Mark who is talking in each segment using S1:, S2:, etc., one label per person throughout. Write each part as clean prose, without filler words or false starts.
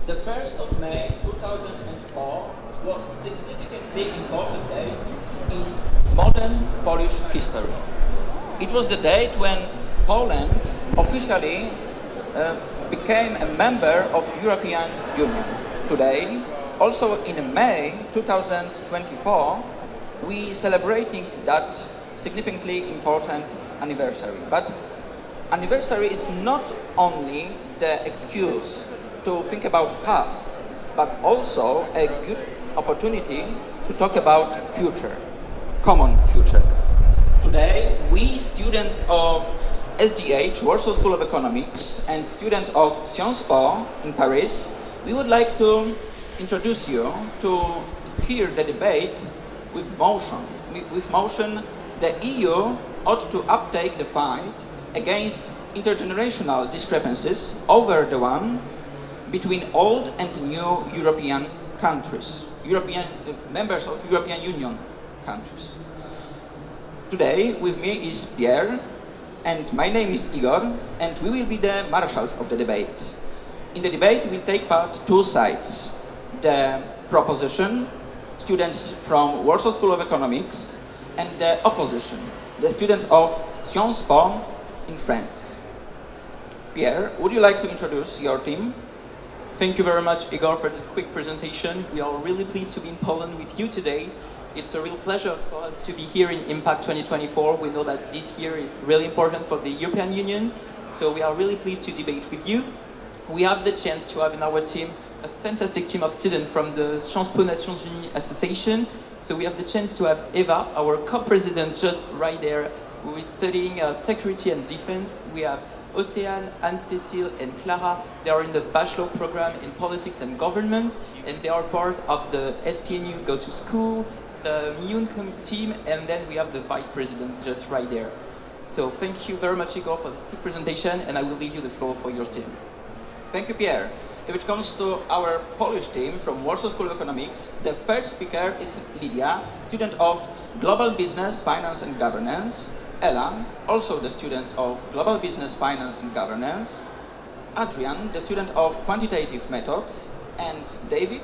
S1: The 1st of May 2004 was a significantly important day in modern Polish history. It was the date when Poland officially became a member of European Union. Today, also in May 2024, we celebrating that significantly important anniversary. But anniversary is not only the excuse to think about past, but also a good opportunity to talk about future, common future. Today, we students of SDH, Warsaw School of Economics, and students of Sciences Po in Paris, we would like to introduce you to hear the debate with motion. With motion, the EU ought to uptake the fight against intergenerational discrepancies over the one between old and new European countries, members of European Union countries. Today with me is Pierre, and my name is Igor, and we will be the marshals of the debate. In the debate will take part two sides: the proposition, students from Warsaw School of Economics, and the opposition, the students of Sciences Po in France. Pierre, would you like to introduce your team?
S2: Thank you very much, Igor, for this quick presentation. We are really pleased to be in Poland with you today. It's a real pleasure for us to be here in Impact 2024. We know that this year is really important for the European Union, so we are really pleased to debate with you. We have the chance to have in our team a fantastic team of students from the Sciences Po Nations Unies Association. So we have the chance to have Eva, our co-president, just right there, who is studying security and defense. We have Océane, Anne-Cécile, and Clara. They are in the bachelor program in politics and government, and they are part of the SPNU Go to School, the Mune team, and then we have the vice presidents just right there. So thank you very much, Igor, for this quick presentation, and I will leave you the floor for your team.
S1: Thank you, Pierre. If it comes to our Polish team from Warsaw School of Economics, the first speaker is Lidia, student of Global Business, Finance and Governance. Ella, also the student of Global Business, Finance and Governance. Adrian, the student of Quantitative Methods. And David,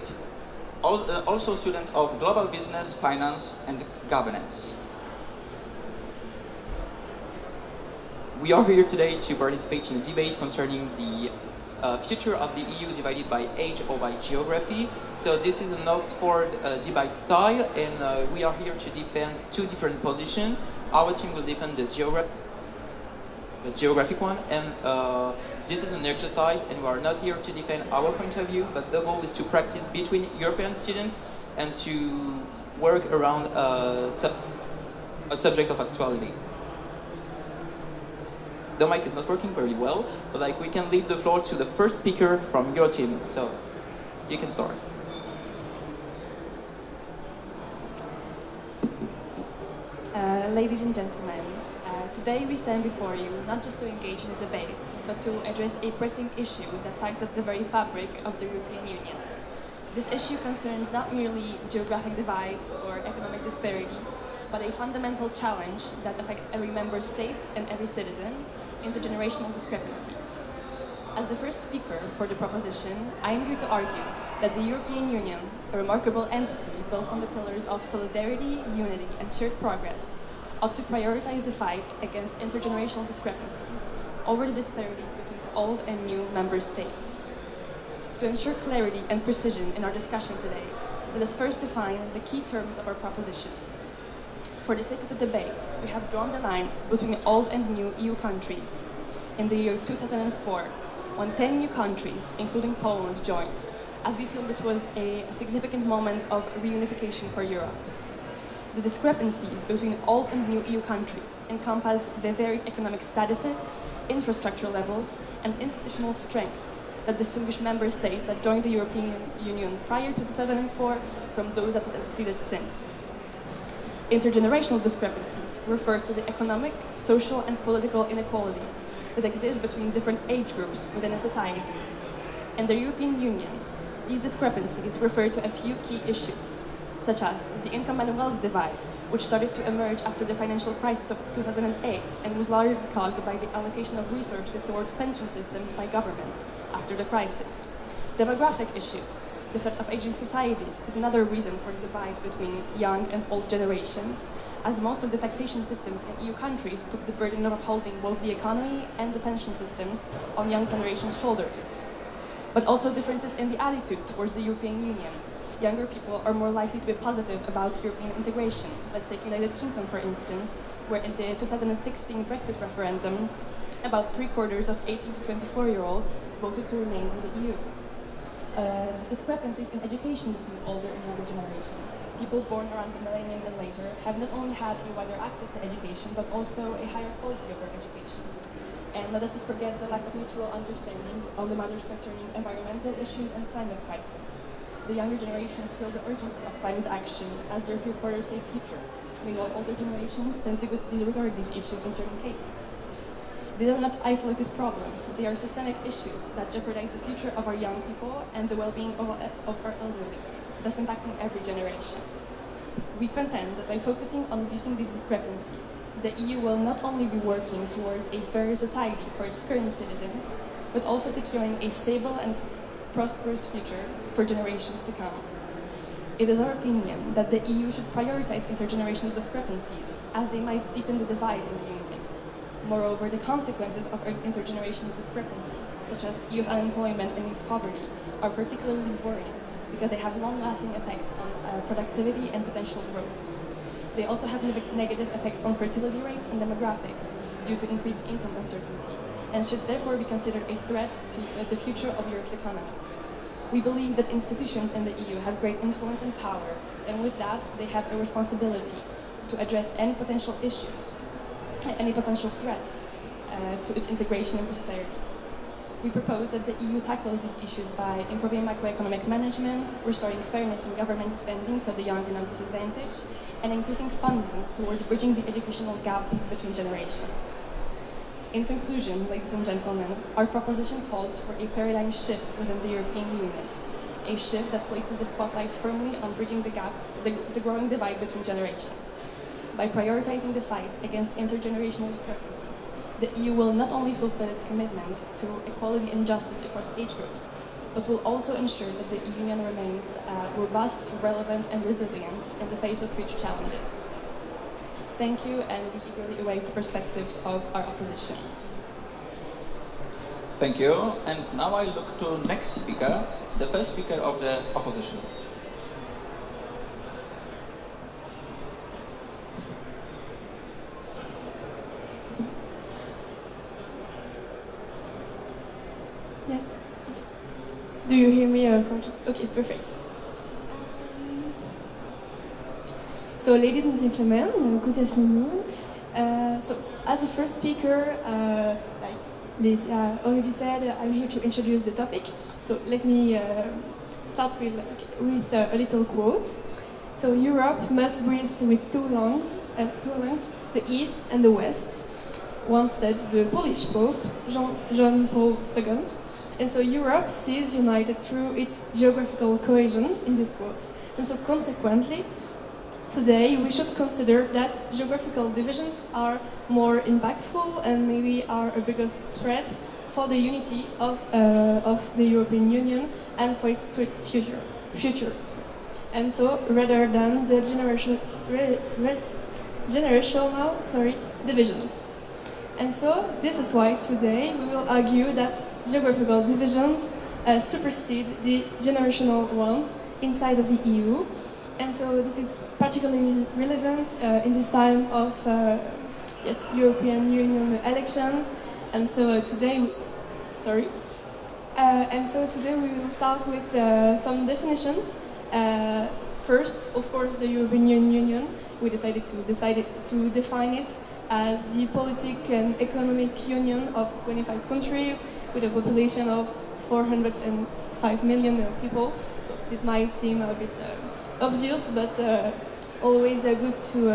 S1: also student of Global Business, Finance and Governance.
S2: We are here today to participate in a debate concerning the future of the EU divided by age or by geography. So this is an Oxford debate style, and we are here to defend two different positions. Our team will defend the geographic one, and this is an exercise, and we are not here to defend our point of view, but the goal is to practice between European students and to work around a subject of actuality. The mic is not working very well, but we can leave the floor to the first speaker from your team, so you can start.
S3: Ladies and gentlemen, today we stand before you not just to engage in a debate, but to address a pressing issue that tugs at the very fabric of the European Union. This issue concerns not merely geographic divides or economic disparities, but a fundamental challenge that affects every member state and every citizen: intergenerational discrepancies. As the first speaker for the proposition, I am here to argue that the European Union, a remarkable entity built on the pillars of solidarity, unity, and shared progress, ought to prioritize the fight against intergenerational discrepancies over the disparities between the old and new member states. To ensure clarity and precision in our discussion today, let us first define the key terms of our proposition. For the sake of the debate, we have drawn the line between old and new EU countries. In the year 2004, when 10 new countries, including Poland, joined, as we feel this was a significant moment of reunification for Europe. The discrepancies between old and new EU countries encompass the varied economic statuses, infrastructure levels, and institutional strengths that distinguish member states that joined the European Union prior to 2004 from those that have succeeded since. Intergenerational discrepancies refer to the economic, social, and political inequalities that exist between different age groups within a society. In the European Union, these discrepancies refer to a few key issues, such as the income and wealth divide, which started to emerge after the financial crisis of 2008 and was largely caused by the allocation of resources towards pension systems by governments after the crisis. Demographic issues. The threat of aging societies is another reason for the divide between young and old generations, as most of the taxation systems in EU countries put the burden of upholding both the economy and the pension systems on young generations' shoulders. But also differences in the attitude towards the European Union. Younger people are more likely to be positive about European integration. Let's take United Kingdom, for instance, where in the 2016 Brexit referendum, about 3/4 of 18 to 24-year-olds voted to remain in the EU. Discrepancies in education between older and younger generations. People born around the millennium and later have not only had a wider access to education, but also a higher quality of their education. And let us not forget the lack of mutual understanding on the matters concerning environmental issues and climate crisis. The younger generations feel the urgency of climate action as they fear for their safe future, meanwhile older generations tend to disregard these issues in certain cases. These are not isolated problems, they are systemic issues that jeopardize the future of our young people and the well-being of our elderly, thus impacting every generation. We contend that by focusing on reducing these discrepancies, the EU will not only be working towards a fairer society for its current citizens, but also securing a stable and prosperous future for generations to come. It is our opinion that the EU should prioritize intergenerational discrepancies, as they might deepen the divide in the Union. Moreover, the consequences of intergenerational discrepancies, such as youth unemployment and youth poverty, are particularly worrying because they have long-lasting effects on productivity and potential growth. They also have negative effects on fertility rates and demographics due to increased income uncertainty, and should therefore be considered a threat to the future of Europe's economy. We believe that institutions in the EU have great influence and power, and with that, they have a responsibility to address any potential issues, any potential threats to its integration and prosperity. We propose that the EU tackles these issues by improving macroeconomic management, restoring fairness in government spending so the young are not disadvantaged, and increasing funding towards bridging the educational gap between generations. In conclusion, ladies and gentlemen, our proposition calls for a paradigm shift within the European Union, a shift that places the spotlight firmly on bridging the gap, the growing divide between generations. By prioritizing the fight against intergenerational discrepancies, the EU will not only fulfill its commitment to equality and justice across age groups, but will also ensure that the Union remains robust, relevant, and resilient in the face of future challenges. Thank you, and we eagerly await the perspectives of our opposition.
S1: Thank you. And now I look to next speaker, the first speaker of the opposition.
S4: Yes. Do you hear me? Okay, perfect. So, ladies and gentlemen, good afternoon. So, as a first speaker, like Lydia already said, I'm here to introduce the topic. So, let me start with a little quote. So, Europe must breathe with two lungs, the East and the West. Once said the Polish Pope, John Paul II. And so Europe sees united through its geographical cohesion in this quote. And so consequently, today we should consider that geographical divisions are more impactful and maybe are a bigger threat for the unity of the European Union and for its future. And so rather than the generational divisions. And so, this is why today we will argue that geographical divisions supersede the generational ones inside of the EU. And so this is particularly relevant in this time of European Union elections. And so today, we will start with some definitions. First, of course, the European Union. We decided to define it as the political and economic union of 25 countries with a population of 405 million people. So it might seem a bit obvious, but always good to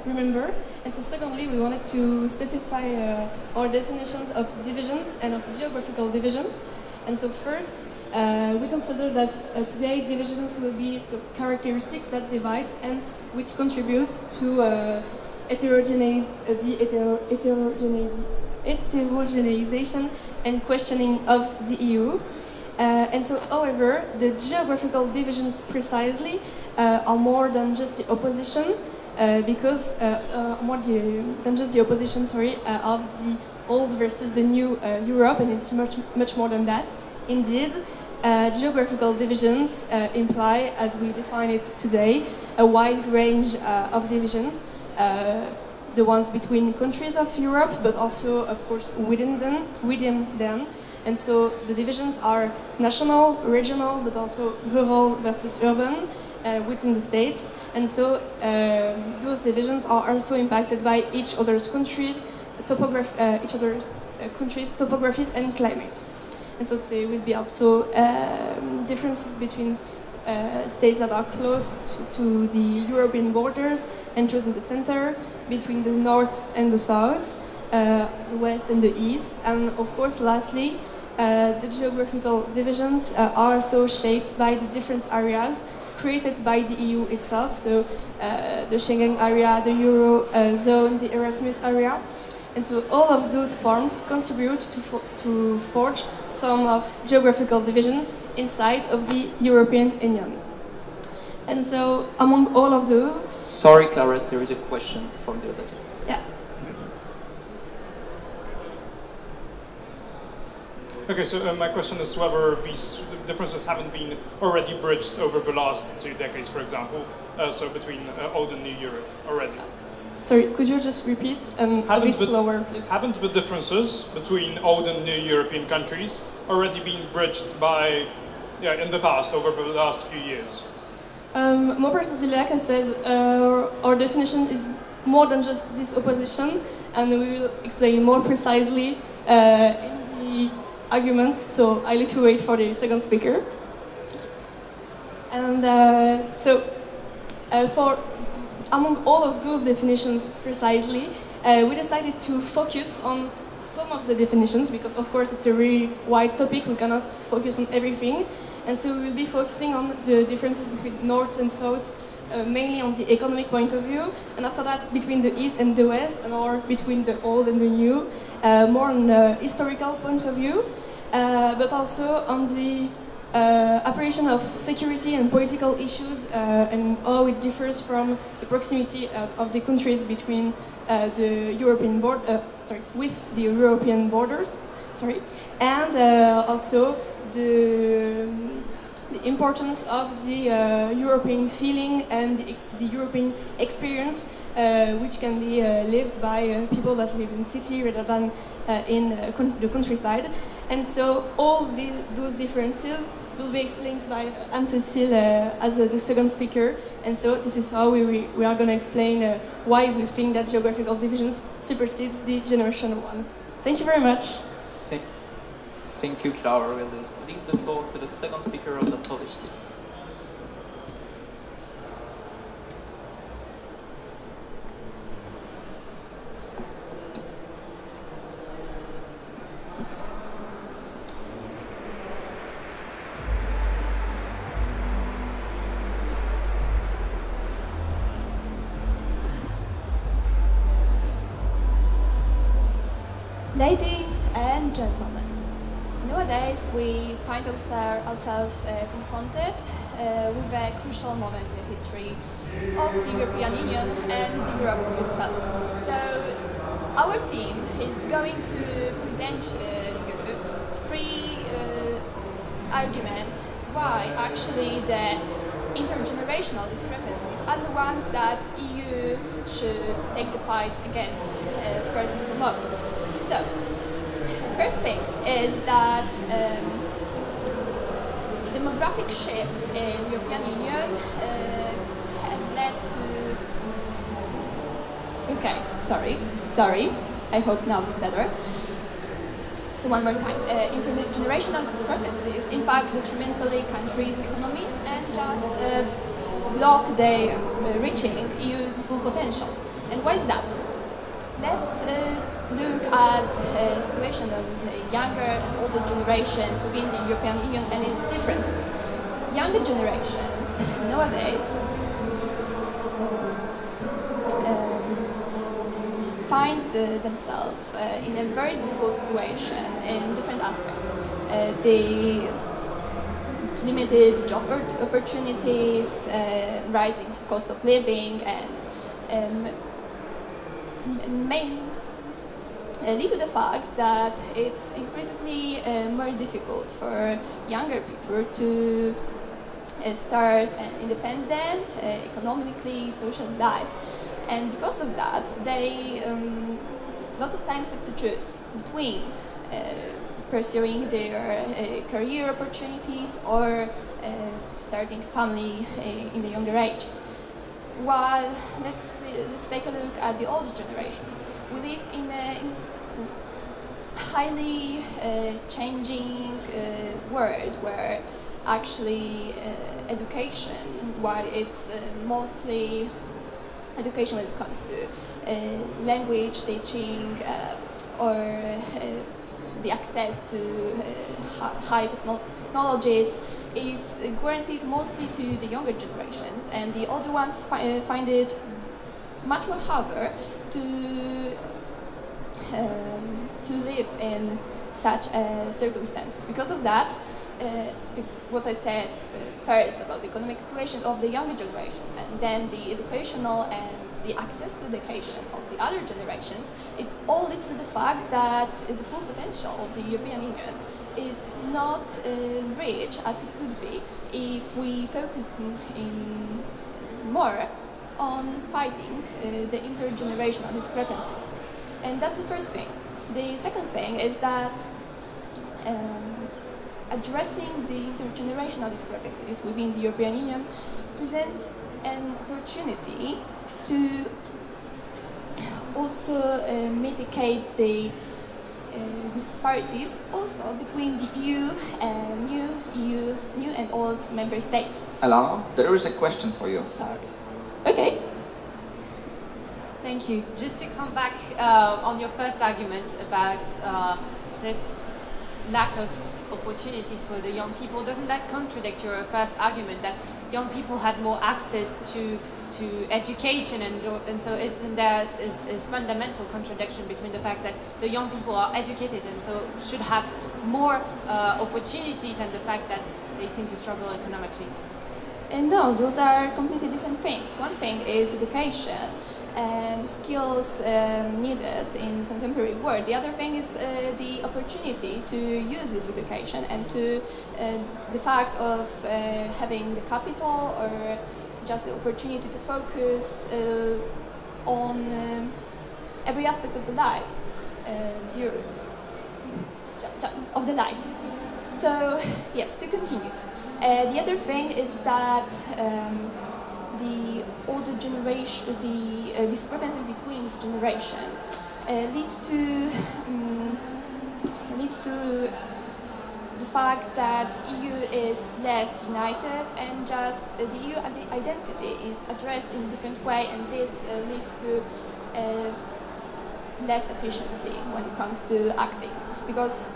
S4: remember. And so secondly, we wanted to specify our definitions of divisions and of geographical divisions. And so first, we consider that today divisions will be the characteristics that divide and which contribute to heterogeneization and questioning of the EU. And so, however, the geographical divisions precisely are more than just the opposition, because more than just the opposition, of the old versus the new Europe, and it's much more than that. Indeed, geographical divisions imply, as we define it today, a wide range of divisions. The ones between countries of Europe, but also, of course, within them. And so the divisions are national, regional, but also rural versus urban within the states. And so those divisions are also impacted by each other's countries, topographies and climate. And so there will be also differences between states that are close to the European borders and those in the center, between the north and the south, the west and the east, and of course, lastly, the geographical divisions are also shaped by the different areas created by the EU itself, so the Schengen area, the Euro zone, the Erasmus area. And so all of those forms contribute to forge some of geographical division inside of the European Union. And so among all of those...
S2: Sorry, Clarisse, there is a question from the other team.
S4: Yeah.
S5: Okay, so my question is whether these differences haven't been already bridged over the last 2 decades, for example, so between old and new Europe already.
S4: Sorry, could you just repeat and a bit slower, please?
S5: Haven't the differences between old and new European countries already been bridged by, in the past, over the last few years?
S4: More precisely, like I said, our definition is more than just this opposition, and we will explain more precisely in the arguments, so I let you wait for the second speaker. And among all of those definitions precisely, we decided to focus on some of the definitions, because of course it's a really wide topic, we cannot focus on everything. And so we will be focusing on the differences between North and South, mainly on the economic point of view, and after that between the East and the West, or between the old and the new, more on the historical point of view, but also on the apparition of security and political issues, and how it differs from the proximity of the countries between the European with the European borders, and also the importance of the European feeling and the European experience, which can be lived by people that live in city rather than in the countryside. And so all those differences will be explained by Anne-Cécile as the second speaker. And so this is how we are going to explain why we think that geographical divisions supersedes the generation one. Thank you very much.
S2: Thank you, Clara. We'll leave the floor to the second speaker of the Polish team.
S6: Ladies and gentlemen, nowadays we find ourselves confronted with a crucial moment in the history of the European Union and Europe itself. So our team is going to present you 3 arguments why actually the intergenerational discrepancies are the ones that EU should take the fight against first and foremost. So, first thing is that demographic shifts in European Union have led to... Okay, sorry, I hope now it's better. So one more time, intergenerational discrepancies impact detrimentally countries' economies and just block their reaching EU's full potential. And why is that? Let's look at the situation of the younger and older generations within the European Union and its differences. Younger generations nowadays find themselves in a very difficult situation in different aspects. They limited job opportunities, rising cost of living, and may lead to the fact that it's increasingly more difficult for younger people to start an independent, economically social life. And because of that, they lots of times have to choose between pursuing their career opportunities or starting a family in a younger age. While let's take a look at the older generations. We live in a highly changing world where actually education, while it's mostly education when it comes to language teaching or the access to high technologies, is guaranteed mostly to the younger generations, and the older ones find it much more harder to live in such circumstances. Because of that, what I said first about the economic situation of the younger generations, and then the educational and the access to education of the other generations, it all leads to the fact that the full potential of the European Union is not rich as it could be if we focused in more on fighting the intergenerational discrepancies. And that's the first thing. The second thing is that addressing the intergenerational discrepancies within the European Union presents an opportunity to also mitigate the disparities also between the EU and new and old member states.
S1: Ella, there is a question for you.
S6: Sorry. Okay.
S7: Thank you. Just to come back on your first argument about this lack of opportunities for the young people, doesn't that contradict your first argument that young people had more access to education, and so isn't there a fundamental contradiction between the fact that the young people are educated and so should have more opportunities and the fact that they seem to struggle economically?
S6: And no, those are completely different things. One thing is education and skills needed in contemporary world. The other thing is the opportunity to use this education and to the fact of having the capital or just the opportunity to focus on every aspect of the life of the life. So yes, to continue. The other thing is that the older generation, the discrepancies between the generations lead to the fact that EU is less united, and just the EU identity is addressed in a different way, and this leads to less efficiency when it comes to acting. Because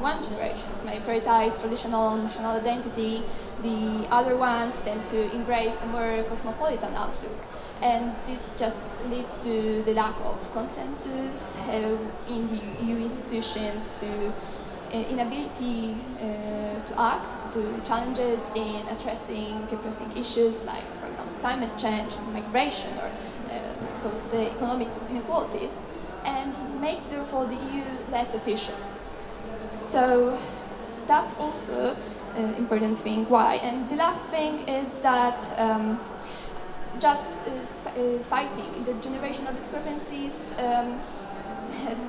S6: one generations may prioritize traditional national identity, the other ones tend to embrace a more cosmopolitan outlook. And this just leads to the lack of consensus in the EU institutions, to inability to act to challenges in addressing pressing issues like, for example, climate change, migration, or those economic inequalities, and makes therefore the EU less efficient. So that's also an important thing. Why? And the last thing is that fighting intergenerational discrepancies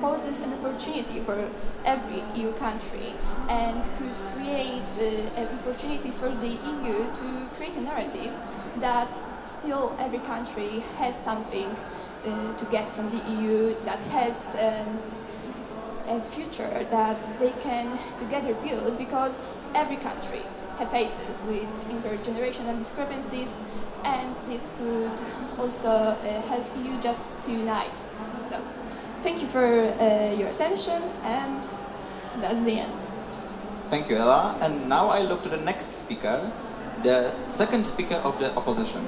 S6: poses an opportunity for every EU country, and could create an opportunity for the EU to create a narrative that still every country has something to get from the EU, that has a future that they can together build, because every country faces with intergenerational discrepancies, and this could also help EU just to unite. So, thank you for your attention, and that's the end.
S1: Thank you, Ella. And now I look to the next speaker, the second speaker of the opposition.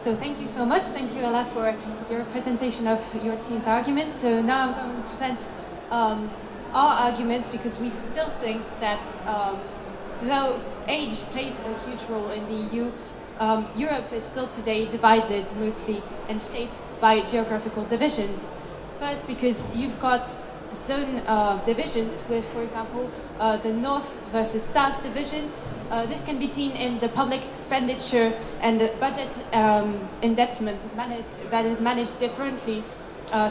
S7: So thank you so much. Thank you, Ella, for your presentation of your team's arguments. So now I'm going to present our arguments, because we still think that though age plays a huge role in the EU, Europe is still today divided mostly and shaped by geographical divisions. First, because you've got zone divisions with, for example, the North versus South division. This can be seen in the public expenditure and the budget indebtedness that is managed differently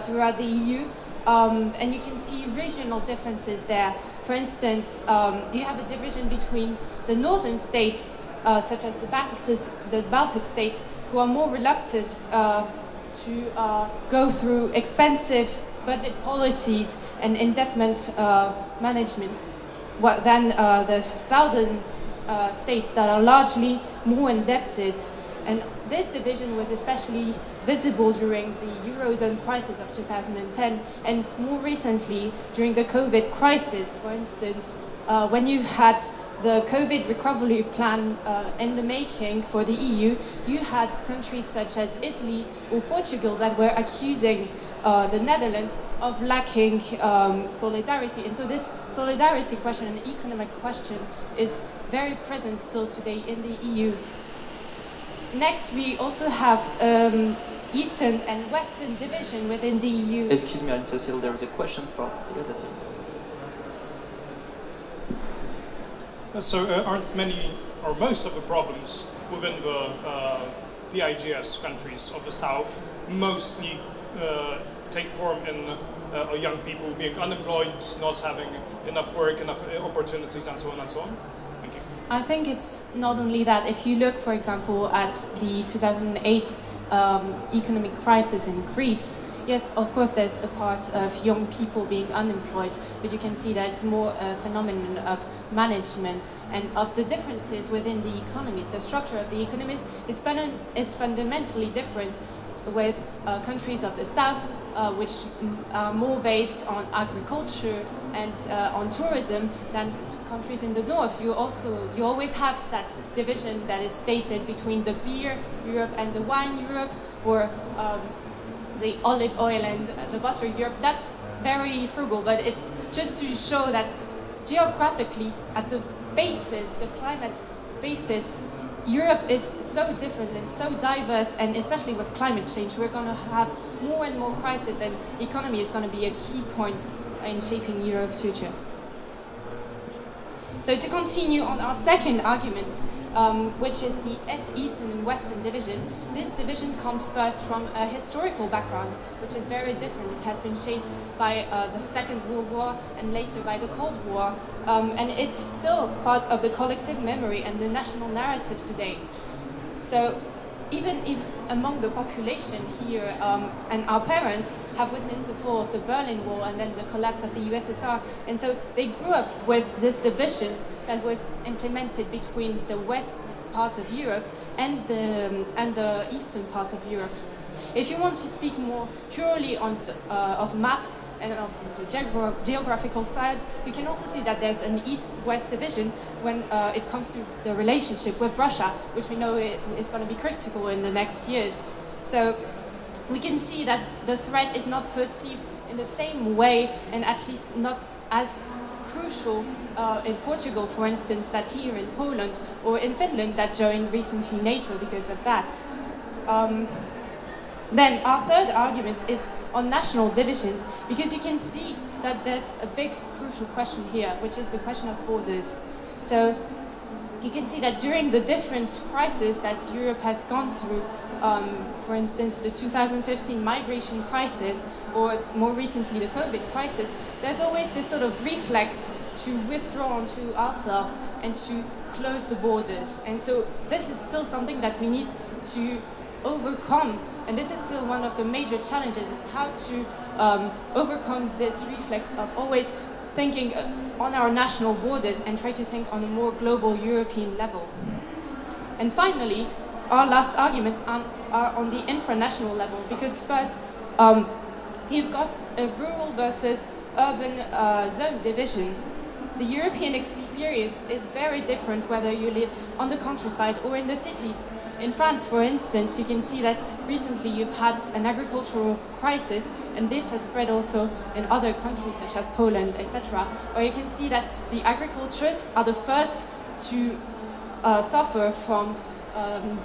S7: throughout the EU. And you can see regional differences there. For instance, you have a division between the northern states, such as the Baltic states, who are more reluctant to go through expensive budget policies and indebtedness management, than the southern states that are largely more indebted. And this division was especially visible during the Eurozone crisis of 2010, and more recently during the COVID crisis. For instance, when you had the COVID recovery plan in the making for the EU, you had countries such as Italy or Portugal that were accusing the Netherlands of lacking solidarity. And so this solidarity question and economic question is very present still today in the EU. Next, we also have Eastern and Western division within the EU.
S2: Excuse me, Anne-Cécile, there is a question from the other team.
S5: So aren't many or most of the problems within the PIGS countries of the South mostly take form in young people being unemployed, not having enough work, enough opportunities, and so on and so on? Thank you.
S7: I think it's not only that. If you look, for example, at the 2008 economic crisis in Greece, yes, of course, there's a part of young people being unemployed, but you can see that it's more a phenomenon of management and of the differences within the economies. The structure of the economies is fundamentally different with countries of the South, which are more based on agriculture and on tourism, than countries in the North. You always have that division that is stated between the beer Europe and the wine Europe, or the olive oil and the butter Europe. That's very frugal, but it's just to show that geographically, at the basis, the climate basis, Europe is so different and so diverse, and especially with climate change, we're going to have more and more crises, and economy is going to be a key point in shaping Europe's future. So to continue on our second argument, which is the Eastern and Western division, this division comes first from a historical background, which is very different. It has been shaped by the Second World War and later by the Cold War, and it's still part of the collective memory and the national narrative today. So even if among the population here, and our parents have witnessed the fall of the Berlin Wall and then the collapse of the USSR, and so they grew up with this division that was implemented between the west part of Europe and the eastern part of Europe. If you want to speak more purely on of maps and of the geographical side, you can also see that there's an east-west division when it comes to the relationship with Russia, which we know is going to be critical in the next years. So we can see that the threat is not perceived in the same way, and at least not as crucial in Portugal, for instance, that here in Poland, or in Finland that joined recently NATO because of that. Then our third argument is on national divisions, because you can see that there's a big crucial question here, which is the question of borders. So you can see that during the different crises that Europe has gone through, for instance, the 2015 migration crisis, or more recently the COVID crisis, there's always this sort of reflex to withdraw onto ourselves and to close the borders. And so this is still something that we need to overcome. And this is still one of the major challenges, is how to overcome this reflex of always thinking on our national borders and try to think on a more global European level. And finally, our last arguments are on the infranational level, because first, you've got a rural versus urban zone division. The European experience is very different whether you live on the countryside or in the cities. In France, for instance, you can see that recently you've had an agricultural crisis, and this has spread also in other countries such as Poland, etc., where you can see that the agriculturists are the first to suffer from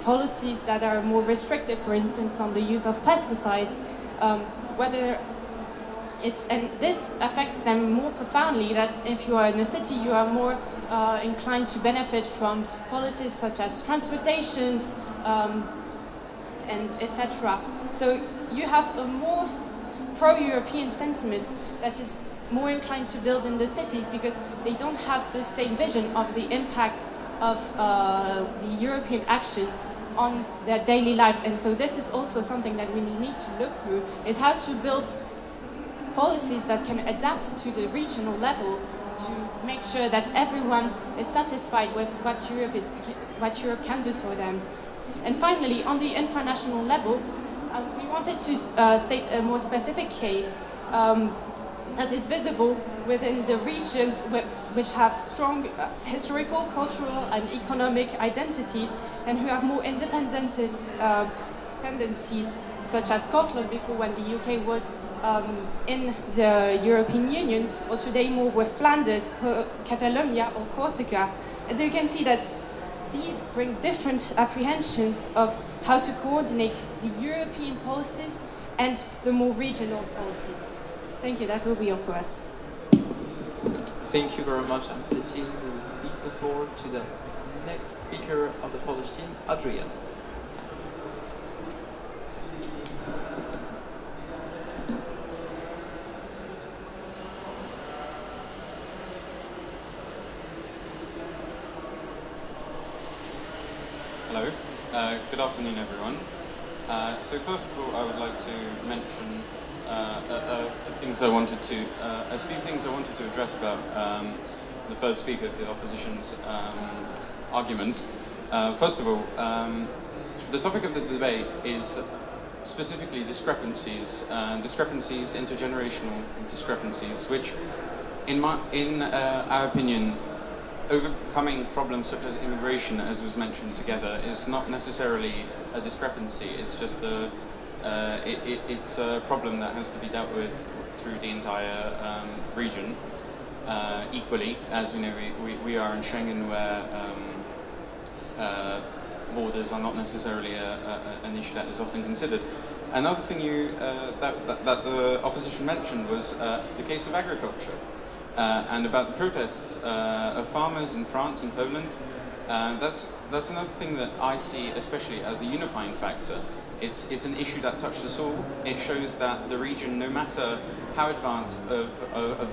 S7: policies that are more restrictive, for instance, on the use of pesticides, and this affects them more profoundly. That if you are in a city, you are more inclined to benefit from policies such as transportations and etc. So you have a more pro-European sentiment that is more inclined to build in the cities because they don't have the same vision of the impact of the European action on their daily lives. And so this is also something that we need to look through, is how to build policies that can adapt to the regional level to make sure that everyone is satisfied with what Europe can do for them. And finally, on the infranational level, we wanted to state a more specific case that is visible within the regions which have strong historical, cultural and economic identities and who have more independentist tendencies, such as Scotland before, when the UK was in the European Union, or today more with Flanders, Catalonia or Corsica. And so you can see that these bring different apprehensions of how to coordinate the European policies and the more regional policies. Thank you, that will be all for us.
S2: Thank you very much, Cécile. We'll leave the floor to the next speaker of the Polish team, Adrian.
S8: Hello, good afternoon everyone. So first of all, I would like to mention a few things I wanted to address about the first speaker of the opposition's argument. First of all, the topic of the debate is specifically discrepancies, intergenerational discrepancies, which, in our opinion, overcoming problems such as immigration, as was mentioned together, is not necessarily a discrepancy. It's just it's a problem that has to be dealt with through the entire region equally. As we know, we are in Schengen, where borders are not necessarily an issue that is often considered. Another thing that the opposition mentioned was the case of agriculture. And about the protests of farmers in France and Poland. That's another thing that I see especially as a unifying factor. It's an issue that touched us all. It shows that the region, no matter how advanced of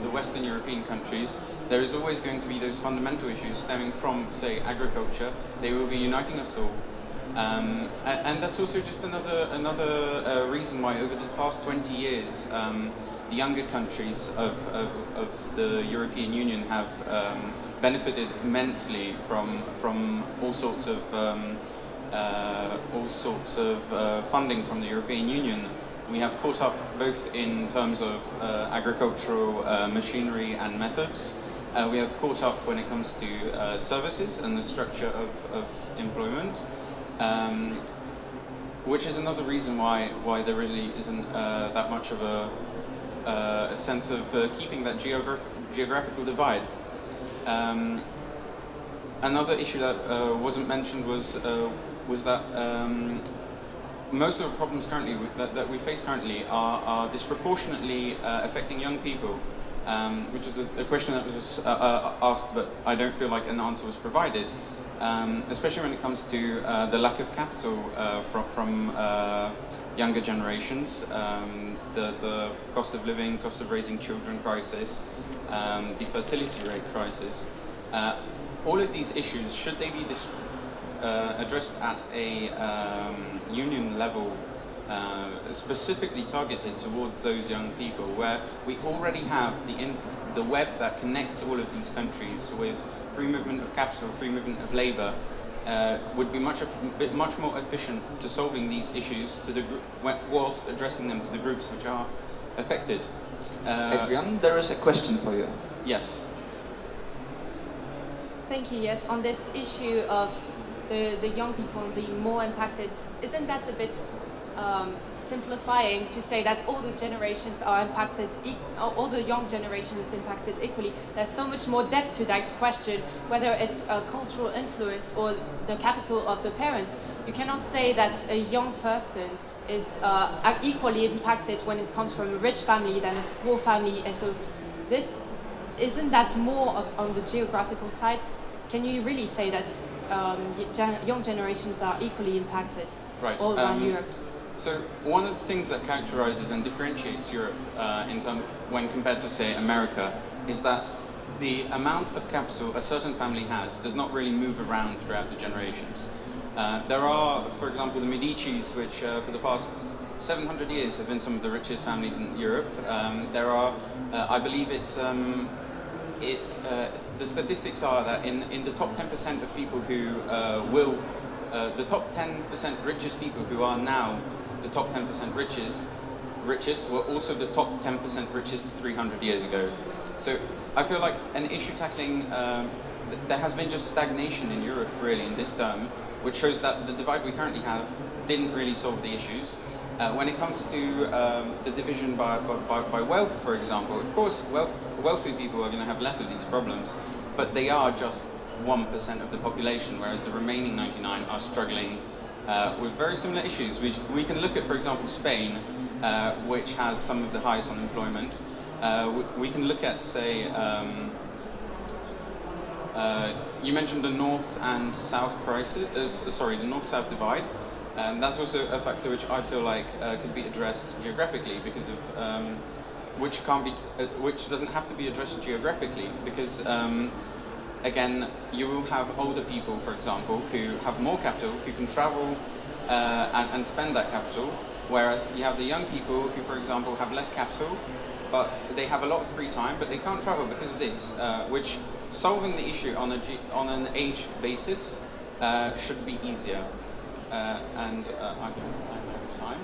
S8: the Western European countries, there is always going to be those fundamental issues stemming from, say, agriculture. They will be uniting us all. And that's also just another reason why over the past 20 years, the younger countries of the European Union have benefited immensely from all sorts of funding from the European Union. We have caught up both in terms of agricultural machinery and methods. We have caught up when it comes to services and the structure of employment, which is another reason why there really isn't that much of a sense of keeping that geographical divide. Another issue that wasn't mentioned was that most of the problems currently that we face currently are disproportionately affecting young people, which is a question that was asked, but I don't feel like an answer was provided. Especially when it comes to the lack of capital from younger generations, the cost of living, cost of raising children crisis, the fertility rate crisis. All of these issues, should they be addressed at a union level, specifically targeted towards those young people, where we already have the web that connects all of these countries with free movement of capital, free movement of labour, would be much more efficient to solving these issues whilst addressing them to the groups which are affected.
S1: Adrian, there is a question for you.
S8: Yes.
S7: Thank you. Yes, on this issue of the young people being more impacted, isn't that a bit simplifying to say that all the generations are impacted, all the young generation is impacted equally? There's so much more depth to that question, whether it's a cultural influence or the capital of the parents. You cannot say that a young person is equally impacted when it comes from a rich family than a poor family, and so this isn't that more on the geographical side? Can you really say that young generations are equally impacted all around Europe?
S8: So one of the things that characterizes and differentiates Europe when compared to, say, America, is that the amount of capital a certain family has does not really move around throughout the generations. There are, for example, the Medicis, which for the past 700 years have been some of the richest families in Europe. There are, I believe it's, the statistics are that in the top 10% of people who the top 10% richest people who are now the top 10% richest were also the top 10% richest 300 years ago. So I feel like an issue tackling, there has been just stagnation in Europe really in this term, which shows that the divide we currently have didn't really solve the issues. When it comes to the division by wealth, for example, of course wealthy people are going to have less of these problems, but they are just 1% of the population, whereas the remaining 99 are struggling with very similar issues. We can look at, for example, Spain, which has some of the highest unemployment. We can look at, say, you mentioned the north and south the north-south divide. That's also a factor which I feel like could be addressed geographically, because of which doesn't have to be addressed geographically, because again, you will have older people, for example, who have more capital, who can travel and spend that capital, whereas you have the young people who, for example, have less capital, but they have a lot of free time, but they can't travel because of this, which solving the issue on an age basis should be easier. I'm out of time.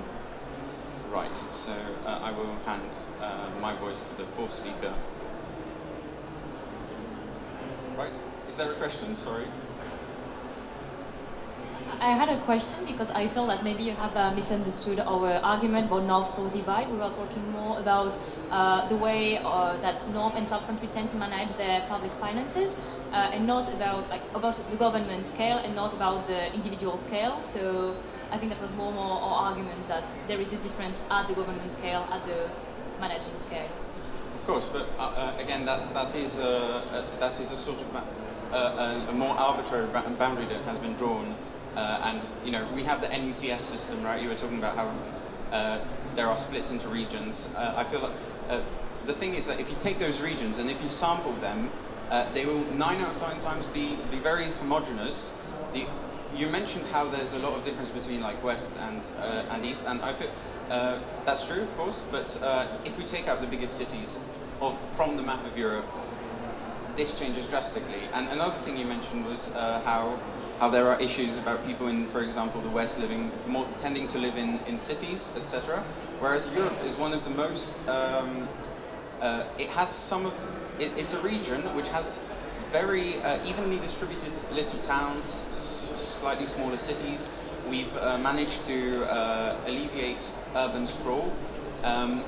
S8: Right, so I will hand my voice to the fourth speaker. Right, is there a question? Sorry.
S9: I had a question because I feel that maybe you have misunderstood our argument about North-South divide. We were talking more about the way that North and South countries tend to manage their public finances, and not about the government scale, and not about the individual scale. So I think that was more our argument, that there is a difference at the government scale, at the managing scale.
S8: Of course, but again, that is a sort of a more arbitrary boundary that has been drawn. And we have the NUTS system, right? You were talking about how there are splits into regions. I feel like the thing is that if you take those regions and if you sample them, they will 9 out of 10 times be very homogeneous. You mentioned how there's a lot of difference between like West and East, and I feel that's true, of course. But if we take out the biggest cities from the map of Europe, this changes drastically. And another thing you mentioned was how there are issues about people in, for example, the West tending to live in cities, etc. Whereas Europe is one of the most, it has it's a region which has very evenly distributed little towns, slightly smaller cities. We've managed to alleviate urban sprawl.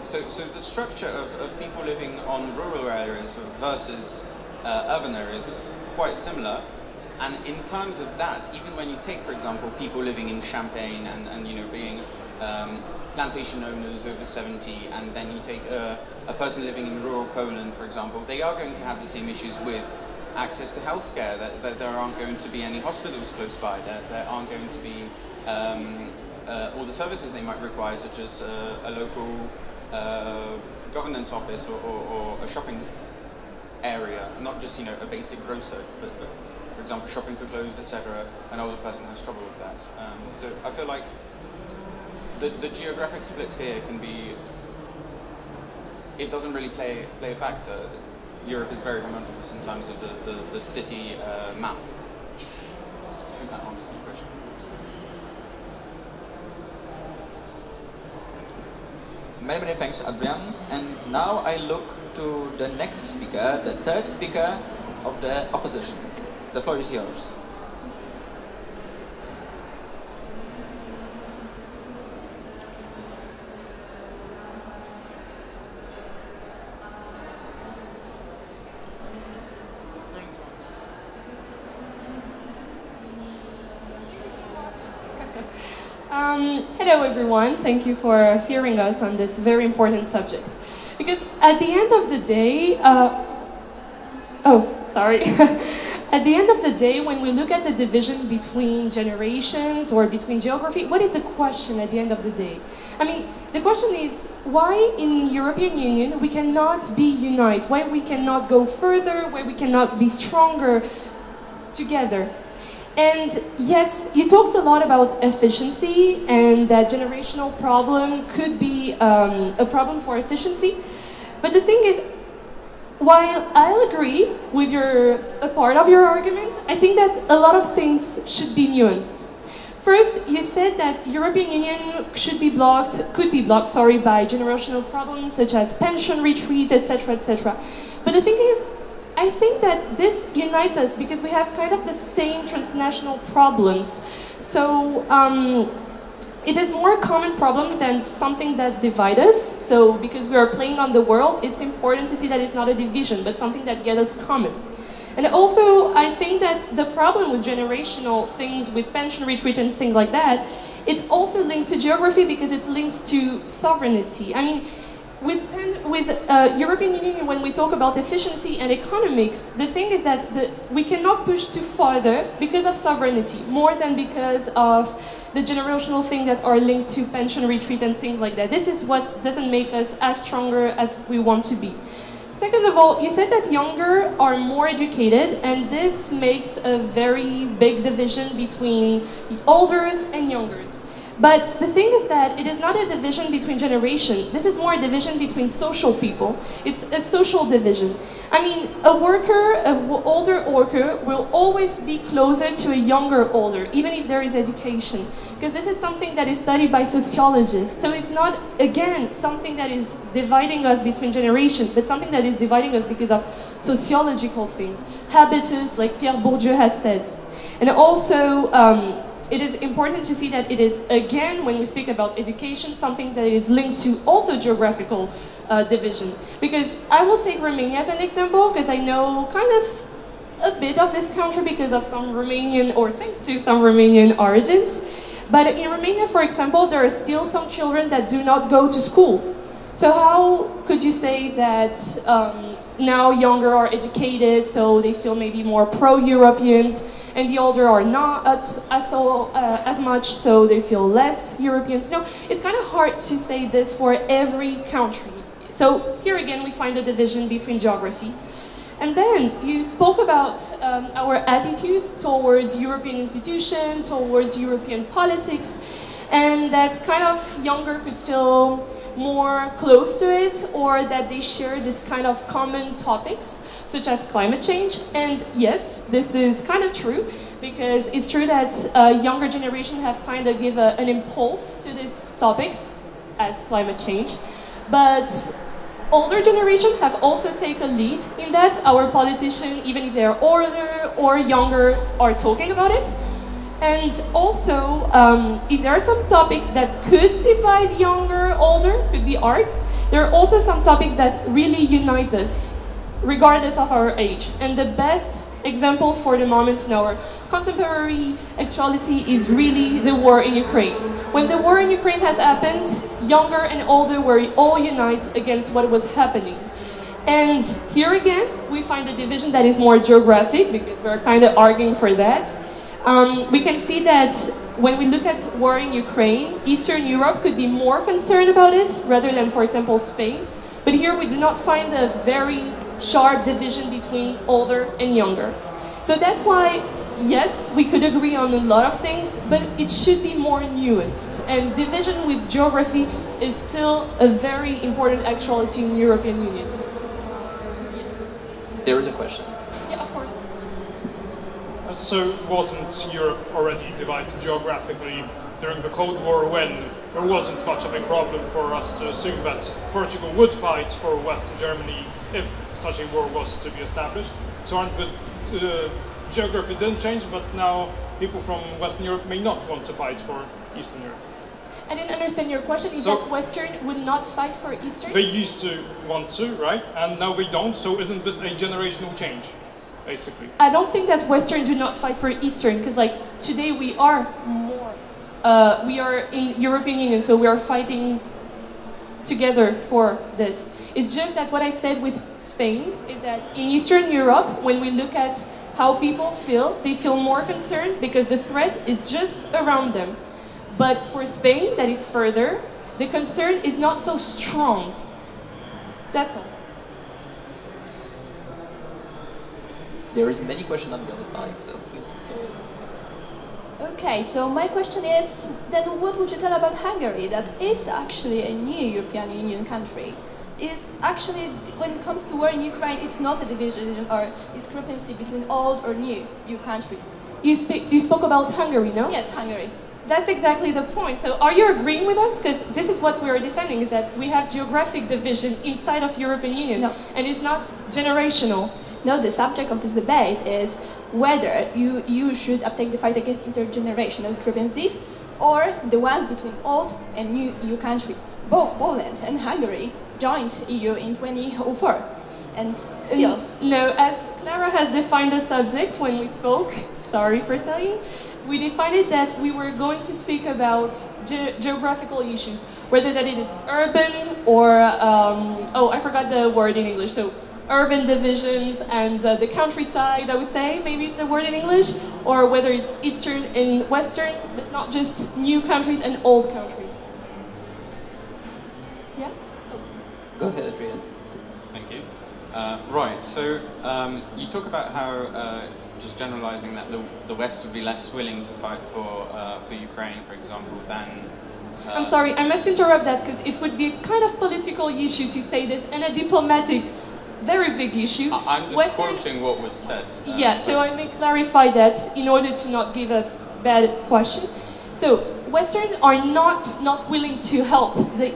S8: So the structure of people living on rural areas versus urban areas is quite similar. And in terms of that, even when you take, for example, people living in Champagne and being plantation owners over 70, and then you take a person living in rural Poland, for example, they are going to have the same issues with access to healthcare. That there aren't going to be any hospitals close by. There aren't going to be all the services they might require, such as a local governance office or a shopping area, not just a basic grocer, but for example, shopping for clothes, etc. An older person has trouble with that. So I feel like the geographic split here can be. It doesn't really play a factor. Europe is very homogeneous in terms of the city map. I think that answers your question.
S1: Many thanks, Adrian. And now I look to the next speaker, the third speaker of the opposition. The floor is yours.
S3: Hello everyone, thank you for hearing us on this very important subject. Because at the end of the day, at the end of the day, when we look at the division between generations or between geography, what is the question at the end of the day? I mean, the question is why in European Union we cannot be united, why we cannot go further, why we cannot be stronger together. And yes, you talked a lot about efficiency and that generational problem could be a problem for efficiency. But the thing is, while I'll agree with a part of your argument, I think that a lot of things should be nuanced. First, you said that European Union could be blocked, by generational problems such as pension retreat, etc., etc. But the thing is, I think that this unites us because we have kind of the same transnational problems. So it is more a common problem than something that divides us. So because we are playing on the world, it's important to see that it's not a division, but something that gets us common. And also, I think that the problem with generational things, with pension retreat and things like that, it also links to geography because it links to sovereignty. I mean, with European Union, when we talk about efficiency and economics, the thing is that we cannot push too farther because of sovereignty, more than because of the generational thing that are linked to pension retreat and things like that. This is what doesn't make us as stronger as we want to be. Second of all, you said that younger are more educated, and this makes a very big division between the olders and youngers. But the thing is that it is not a division between generations. This is more a division between social people. It's a social division. I mean, an older worker will always be closer to a younger older, even if there is education. Because this is something that is studied by sociologists. So it's not, again, something that is dividing us between generations, but something that is dividing us because of sociological things. Habitus, like Pierre Bourdieu has said. And also, it is important to see that it is, again, when we speak about education, something that is linked to also geographical division. Because I will take Romania as an example, because I know kind of a bit of this country because of some Romanian, or thanks to some Romanian origins. But in Romania, for example, there are still some children that do not go to school. So how could you say that now younger are educated, so they feel maybe more pro-European, and the older are not as much, so they feel less Europeans? No, it's kind of hard to say this for every country. So here again, we find a division between geography. And then you spoke about our attitudes towards European institutions, towards European politics, and that kind of younger could feel more close to it, or that they share this kind of common topics, such as climate change. And yes, this is kind of true, because it's true that younger generation have kind of give an impulse to these topics, as climate change. But older generation have also taken a lead in that. Our politicians, even if they are older or younger, are talking about it. And also, if there are some topics that could divide younger, older, could be art, there are also some topics that really unite us, regardless of our age. And the best example for the moment in our contemporary actuality is really the war in Ukraine. When the war in Ukraine has happened, younger and older were all united against what was happening. And here again, we find a division that is more geographic, because we're kind of arguing for that. We can see that when we look at war in Ukraine, Eastern Europe could be more concerned about it rather than, for example, Spain. But here we do not find a very sharp division between older and younger. So that's why, yes, we could agree on a lot of things, but it should be more nuanced. And division with geography is still a very important actuality in the European Union.
S2: There is a question.
S3: Yeah, of course.
S5: So wasn't Europe already divided geographically during the Cold War, when there wasn't much of a problem for us to assume that Portugal would fight for Western Germany if such a war was to be established? So aren't the geography didn't change, but now people from Western Europe may not want to fight for Eastern Europe?
S3: I didn't understand your question. Is that Western would not fight for Eastern?
S5: They used to want to, right? And now they don't, so isn't this a generational change, basically?
S3: I don't think that Western do not fight for Eastern, because like today we are more we are in European Union, so we are fighting together for this. It's just that what I said with Spain is that in Eastern Europe, when we look at how people feel, they feel more concerned because the threat is just around them. But for Spain, that is further, the concern is not so strong. That's all.
S2: There is many questions on the other side, so
S6: Okay, so my question is, then what would you tell about Hungary, that is actually a new European Union country? Is actually, when it comes to war in Ukraine, it's not a division or discrepancy between old or new countries.
S3: You spoke about Hungary, no?
S6: Yes, Hungary.
S3: That's exactly the point. So are you agreeing with us? Because this is what we are defending, is that we have geographic division inside of European Union.
S6: No.
S3: And it's not generational.
S6: No, the subject of this debate is whether you should uptake the fight against intergenerational discrepancies or the ones between old and new EU countries. Both Poland and Hungary joined EU in 2004. And still...
S3: No, as Clara has defined the subject when we spoke, sorry for saying, we defined it that we were going to speak about geographical issues, whether that it is urban or, I forgot the word in English, so urban divisions and the countryside, I would say, maybe it's the word in English, or whether it's Eastern and Western, but not just new countries and old countries. Yeah? Oh.
S2: Go ahead, Adrian.
S8: Thank you. Right, so you talk about how, just generalizing, that the West would be less willing to fight for Ukraine, for example, than...
S3: I'm sorry, I must interrupt that because it would be a kind of political issue to say this and a diplomatic, very big issue.
S8: I'm just quoting what was said.
S3: Yeah, so I may clarify that in order to not give a bad question. So, Western are not willing to help the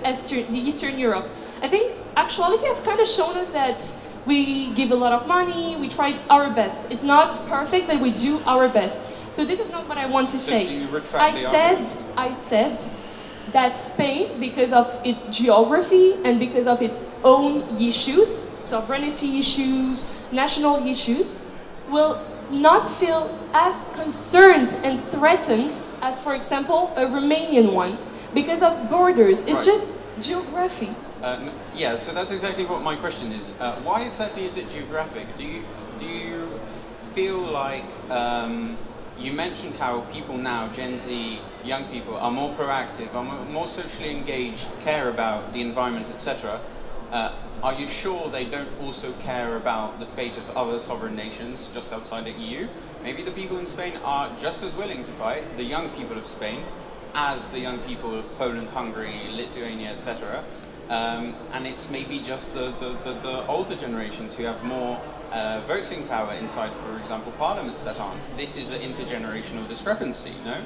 S3: Eastern Europe. I think actuality have kind of shown us that we give a lot of money, we tried our best. It's not perfect, but we do our best. So this is not what I want to say. I said that Spain, because of its geography and because of its own issues, sovereignty issues, national issues, will not feel as concerned and threatened as, for example, a Romanian one, because of borders. It's just geography.
S8: Yeah, so that's exactly what my question is. Why exactly is it geographic? Do you feel like you mentioned how people now, Gen Z, young people, are more proactive, are more socially engaged, care about the environment, etc. Are you sure they don't also care about the fate of other sovereign nations just outside the EU? Maybe the people in Spain are just as willing to fight, the young people of Spain, as the young people of Poland, Hungary, Lithuania, etc. And it's maybe just the older generations who have more voting power inside, for example, parliaments that aren't. This is an intergenerational discrepancy, no?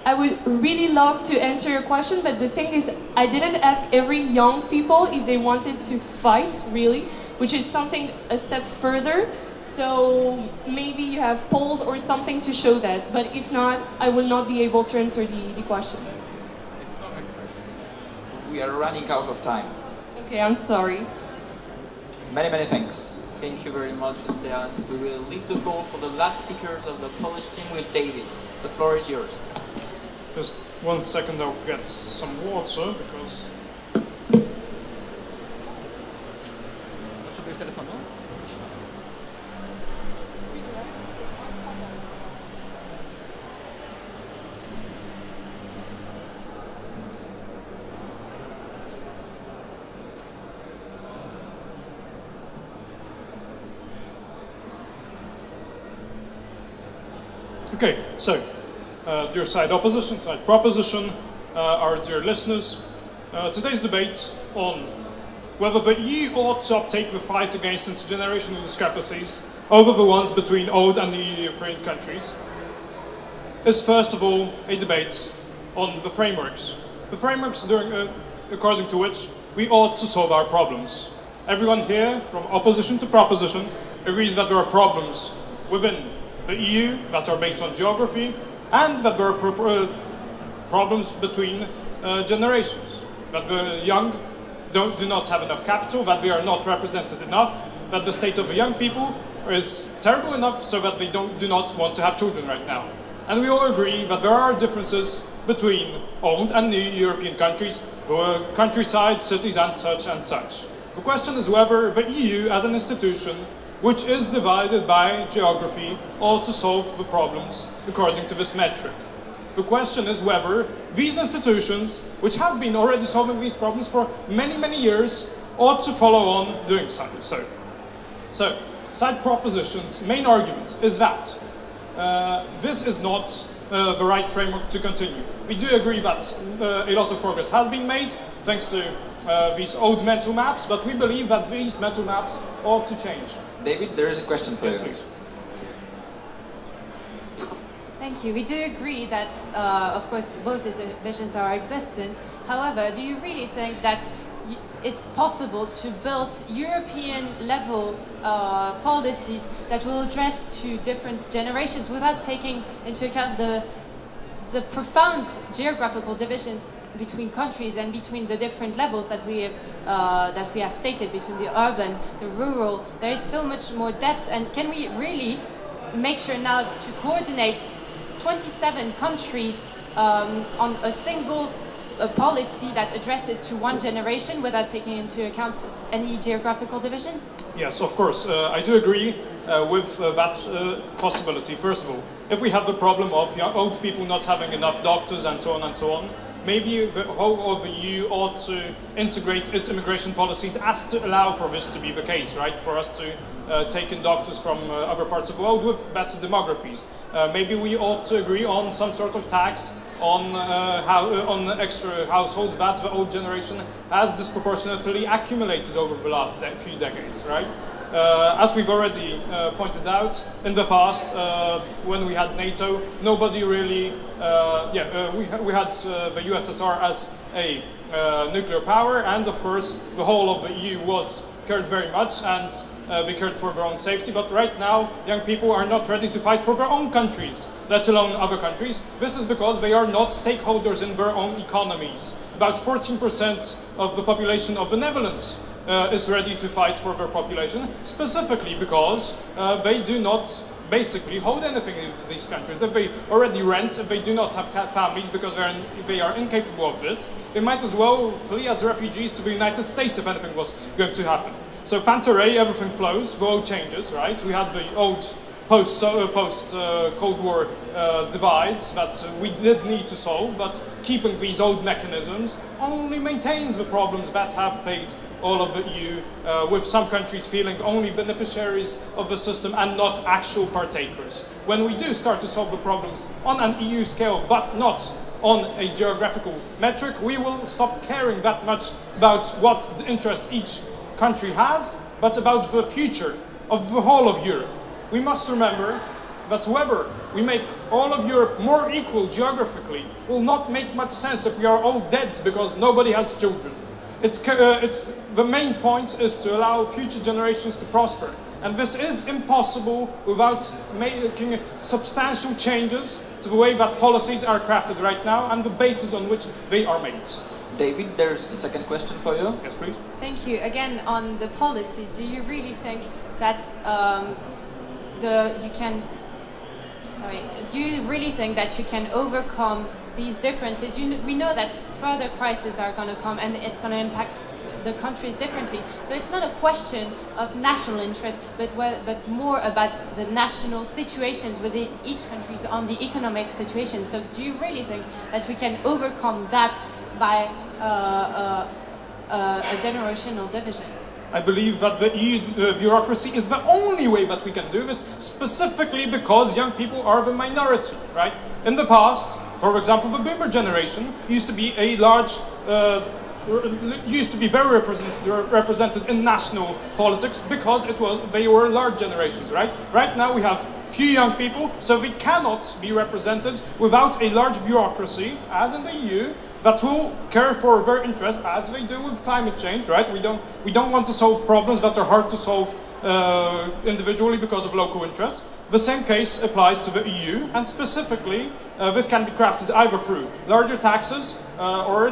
S3: I would really love to answer your question, but the thing is, I didn't ask every young people if they wanted to fight, really, which is something a step further. So maybe you have polls or something to show that, but if not, I will not be able to answer the question.
S1: It's not a question. We are running out of time.
S3: Okay, I'm sorry.
S1: Many thanks.
S2: Thank you very much, Esteban. We will leave the floor for the last speakers of the Polish team with David. The floor is yours.
S5: Just 1 second, I'll get some water because...
S1: Potrzebujesz telefonu?
S5: Okay, so, dear side opposition, side proposition, our dear listeners, today's debate on whether the EU ought to uptake the fight against intergenerational discrepancies over the ones between old and new European countries is first of all a debate on the frameworks. The frameworks according to which we ought to solve our problems. Everyone here, from opposition to proposition, agrees that there are problems within the EU that are based on geography, and that there are problems between generations. That the young do not have enough capital, that they are not represented enough, that the state of the young people is terrible enough so that they do not want to have children right now. And we all agree that there are differences between old and new European countries, countryside, cities, and such and such. The question is whether the EU as an institution, which is divided by geography, ought to solve the problems according to this metric. The question is whether these institutions, which have been already solving these problems for many, many years, ought to follow on doing so. So side proposition's main argument is that this is not the right framework to continue. We do agree that a lot of progress has been made thanks to these old mental maps, but we believe that these mental maps ought to change.
S1: David, there is a question for you.
S5: Please.
S7: Thank you. We do agree that, of course, both these visions are existent. However, do you really think that it's possible to build European-level policies that will address to different generations without taking into account the profound geographical divisions between countries and between the different levels that we have stated, between the urban, the rural? There is so much more depth, and can we really make sure now to coordinate 27 countries on a single policy that addresses to one generation without taking into account any geographical divisions?
S5: Yes, of course. I do agree with that possibility. First of all, if we have the problem of old people not having enough doctors and so on, maybe the whole of the EU ought to integrate its immigration policies as to allow for this to be the case, right? For us to take in doctors from other parts of the world with better demographies. Maybe we ought to agree on some sort of tax on extra households that the old generation has disproportionately accumulated over the last few decades, right? As we've already pointed out, in the past, when we had NATO, nobody really, we had the USSR as a nuclear power, and of course the whole of the EU cared very much, and they cared for their own safety. But right now, young people are not ready to fight for their own countries, let alone other countries. This is because they are not stakeholders in their own economies. About 14% of the population of the Netherlands is ready to fight for their population, specifically because they do not basically hold anything in these countries. If they already rent, if they do not have families because they are incapable of this, they might as well flee as refugees to the United States if anything was going to happen. So Pantarei, everything flows, the world changes, right? We had the old post-Cold War divides that we did need to solve, but keeping these old mechanisms only maintains the problems that have plagued all of the EU, with some countries feeling only beneficiaries of the system and not actual partakers. When we do start to solve the problems on an EU scale, but not on a geographical metric, we will stop caring that much about what the interest each country has, but about the future of the whole of Europe. We must remember that whether we make all of Europe more equal geographically will not make much sense if we are all dead because nobody has children. The main point is to allow future generations to prosper. And this is impossible without making substantial changes to the way that policies are crafted right now and the basis on which they are made.
S1: David, there's the second question for you.
S5: Yes, please.
S7: Thank you. Again, on the policies, do you really think that do you really think that you can overcome these differences? We know that further crises are going to come and it's going to impact the countries differently. So it's not a question of national interest, but more about the national situations within each country on the economic situation. So do you really think that we can overcome that by a generational division?
S5: I believe that the EU bureaucracy is the only way that we can do this, specifically because young people are the minority, right? In the past, for example, the boomer generation used to be a large, very represented in national politics because they were large generations, right? Right now we have few young people, so they cannot be represented without a large bureaucracy, as in the EU, that will care for their interests as they do with climate change, right? We don't want to solve problems that are hard to solve individually because of local interests. The same case applies to the EU, and specifically, this can be crafted either through larger taxes or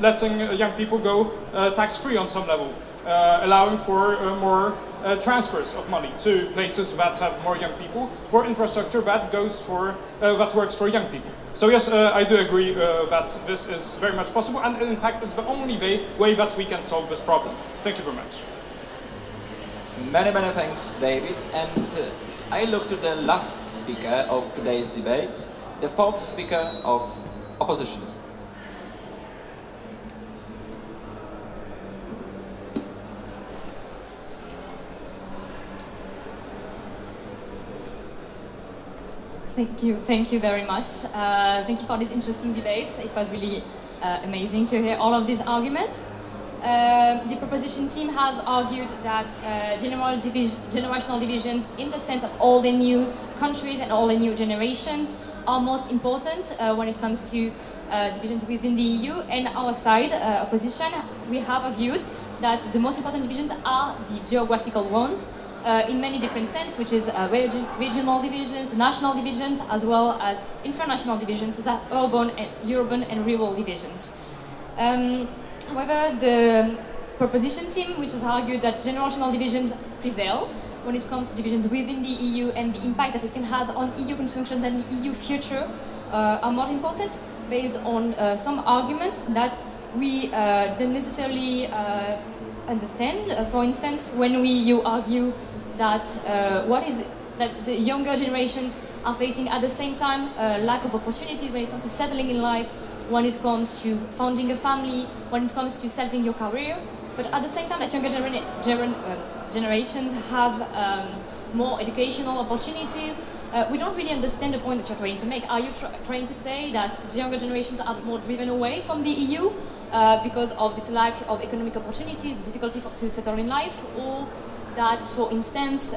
S5: letting young people go tax-free on some level, allowing for more transfers of money to places that have more young people for infrastructure that goes for that works for young people. So yes, I do agree that this is very much possible, and in fact, it's the only way that we can solve this problem. Thank you very much.
S1: Many, many thanks, David. And I look to the last speaker of today's debate, the fourth speaker of opposition.
S9: Thank you very much. Thank you for this interesting debate. It was really amazing to hear all of these arguments. The proposition team has argued that generational divisions, in the sense of all the new countries and all the new generations, are most important when it comes to divisions within the EU. And our side, opposition, we have argued that the most important divisions are the geographical ones, in many different sense, which is regional divisions, national divisions, as well as international divisions, such as urban and rural divisions. However, the proposition team, which has argued that generational divisions prevail when it comes to divisions within the EU and the impact that it can have on EU constructions and the EU future, are more important, based on some arguments that we didn't necessarily understand. For instance, when you argue that that the younger generations are facing at the same time lack of opportunities when it comes to settling in life, when it comes to founding a family, when it comes to settling your career, but at the same time that younger generations have more educational opportunities. We don't really understand the point that you're trying to make. Are you trying to say that the younger generations are more driven away from the EU because of this lack of economic opportunities, this difficulty to settle in life, or that, for instance,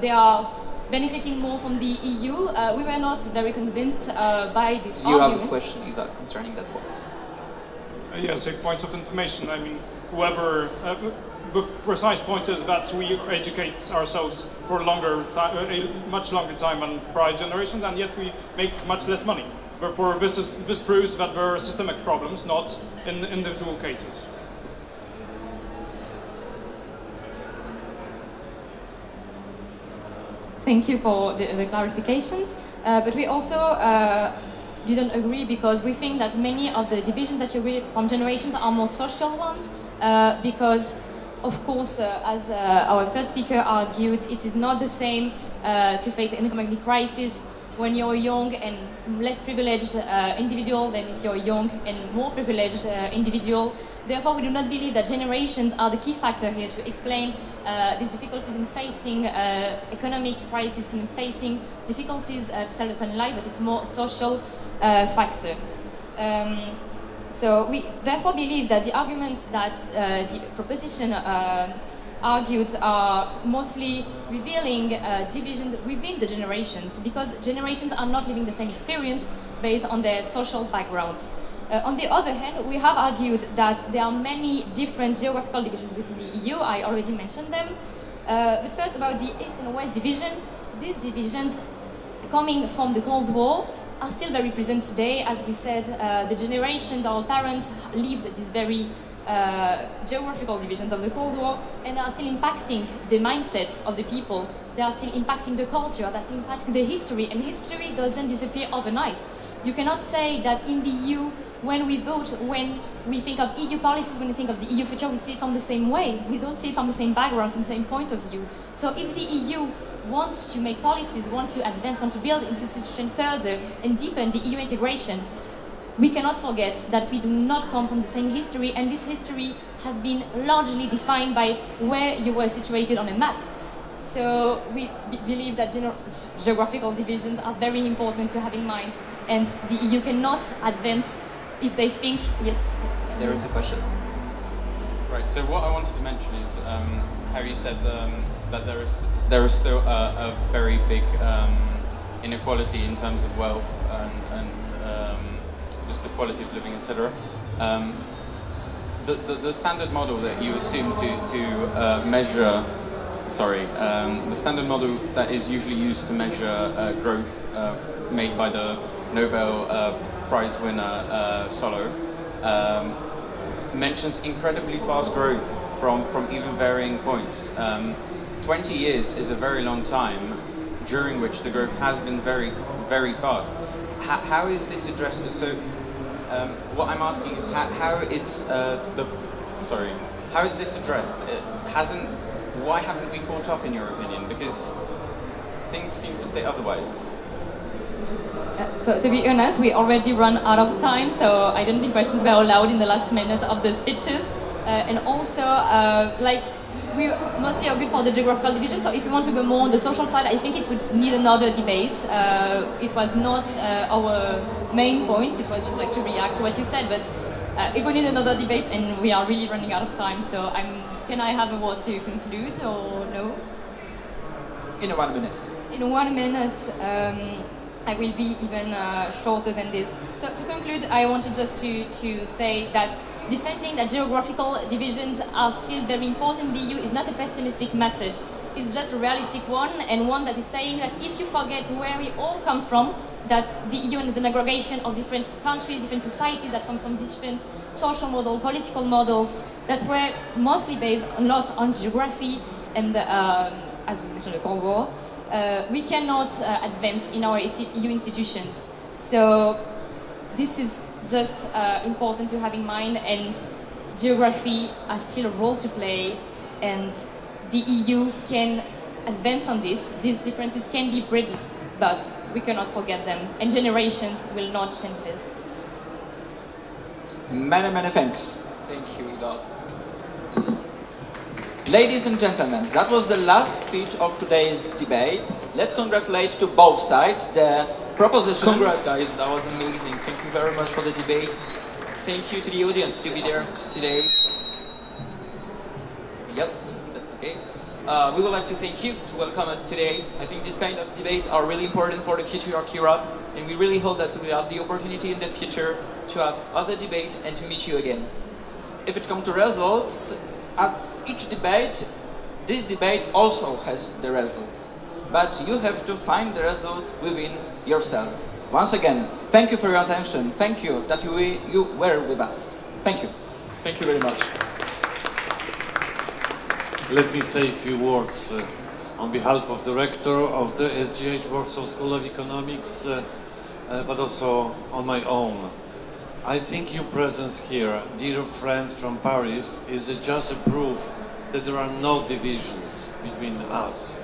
S9: they are benefiting more from the EU? We were not very convinced by this argument.
S2: You have a question concerning that point?
S5: Yes, a point of information. I mean, whoever... the precise point is that we educate ourselves for a much longer time than prior generations, and yet we make much less money. Therefore, this proves that there are systemic problems, not in individual cases.
S9: Thank you for the clarifications, but we also didn't agree because we think that many of the divisions that you read from generations are more social ones, because of course, as our third speaker argued, it is not the same to face an economic crisis when you're a young and less privileged individual than if you're a young and more privileged individual. Therefore, we do not believe that generations are the key factor here to explain these difficulties in facing economic crisis, in facing difficulties to settle in life, but it's more social factor. So we therefore believe that the arguments that the proposition argued are mostly revealing divisions within the generations, because generations are not living the same experience based on their social backgrounds. On the other hand, we have argued that there are many different geographical divisions within the EU. I already mentioned them. But first, about the East and West division. These divisions, coming from the Cold War, are still very present today. As we said, the generations, our parents, lived these very geographical divisions of the Cold War, and are still impacting the mindset of the people. They are still impacting the culture, they are still impacting the history, and history doesn't disappear overnight. You cannot say that in the EU, when we vote, when we think of EU policies, when we think of the EU future, we see it from the same way. We don't see it from the same background, from the same point of view. So if the EU wants to make policies, wants to advance, wants to build its institution further and deepen the EU integration, we cannot forget that we do not come from the same history, and this history has been largely defined by where you were situated on a map. So we believe that geographical divisions are very important to have in mind, and the EU cannot advance if they think, yes.
S2: There is a question.
S8: Right, so what I wanted to mention is how you said that there is still a very big inequality in terms of wealth and just the quality of living, etc. The standard model that you assume to measure, the standard model that is usually used to measure growth made by the Nobel Prize winner Solow mentions incredibly fast growth from even varying points. 20 years is a very long time, during which the growth has been very, very fast. How is this addressed? So, what I'm asking is, how is this addressed? Why haven't we caught up, in your opinion? Because things seem to say otherwise.
S9: So to be honest, we already run out of time, so I don't think questions were allowed in the last minute of the speeches. And also, like, we mostly are good for the geographical division, so if you want to go more on the social side, I think it would need another debate. It was not our main point, it was just like to react to what you said, but it would need another debate, and we are really running out of time, so can I have a word to conclude, or no?
S1: In 1 minute.
S9: In 1 minute, I will be even shorter than this. So to conclude, I wanted just to say that defending that geographical divisions are still very important in the EU is not a pessimistic message. It's just a realistic one, and one that is saying that if you forget where we all come from, that the EU is an aggregation of different countries, different societies that come from different social models, political models, that were mostly based a lot on geography and, as we mentioned, the Cold War, we cannot advance in our EU institutions. So this is just important to have in mind, and geography has still a role to play, and the EU can advance on this. These differences can be bridged, but we cannot forget them, and generations will not change this.
S1: Many, many thanks.
S2: Thank you, Igor.
S1: Ladies and gentlemen, that was the last speech of today's debate. Let's congratulate to both sides. The proposition...
S2: Congrats, guys. That was amazing. Thank you very much for the debate. Thank you to the audience to be there today. Yep. Okay. We would like to thank you to welcome us today. I think this kind of debates are really important for the future of Europe, and we really hope that we will have the opportunity in the future to have other debate and to meet you again.
S1: If it comes to results, at each debate, this debate also has the results. But you have to find the results within yourself. Once again, thank you for your attention. Thank you that you were with us. Thank you.
S2: Thank you very much.
S10: Let me say a few words on behalf of the rector of the SGH Warsaw School of Economics, but also on my own. I think your presence here, dear friends from Paris, is just a proof that there are no divisions between us.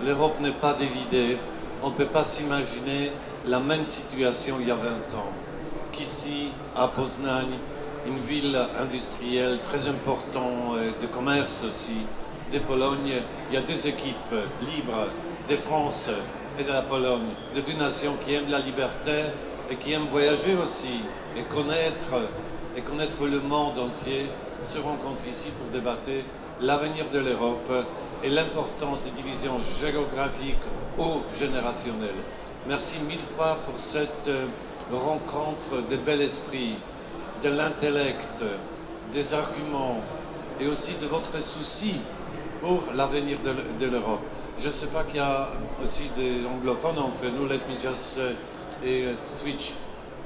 S10: L'Europe n'est pas dividée. On ne peut pas s'imaginer la même situation il y a 20 ans qu'ici, à Poznań, une ville industrielle très importante, de commerce aussi, de Pologne. Il y a deux équipes libres, de France et de la Pologne, de deux nations qui aiment la liberté et qui aiment voyager aussi et connaître le monde entier, se rencontrent ici pour débattre l'avenir de l'Europe et l'importance des divisions géographiques ou générationnelles. Merci mille fois pour cette rencontre de bel esprit, de l'intellect, des arguments et aussi de votre souci pour l'avenir de l'Europe. Je ne sais pas qu'il y a aussi des anglophones entre nous. Let me just switch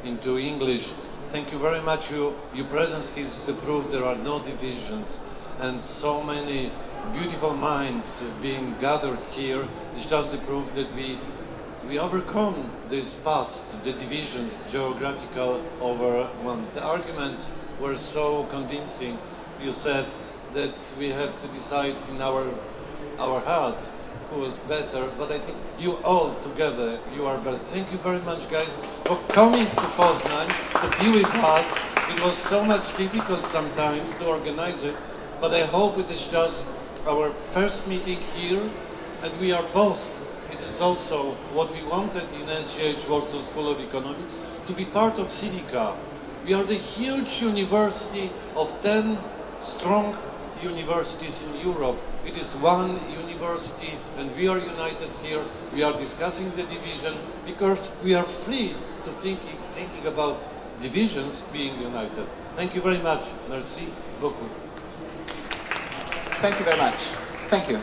S10: into English. Thank you very much. Your presence is the proof there are no divisions, and so many beautiful minds being gathered here is just the proof that we overcome this past, the divisions, geographical over ones. The arguments were so convincing. You said that we have to decide in our hearts who was better, but I think you all together, you are better. Thank you very much, guys, for coming to Poznań, to be with us. It was so much difficult sometimes to organize it, but I hope it is just our first meeting here, and we are both. It is also what we wanted in SGH Warsaw School of Economics, to be part of Civica. We are the huge university of 10 strong universities in Europe. It is one university, and we are united here. We are discussing the division because we are free to thinking about divisions being united. Thank you very much. Merci beaucoup.
S1: Thank you very much. Thank you.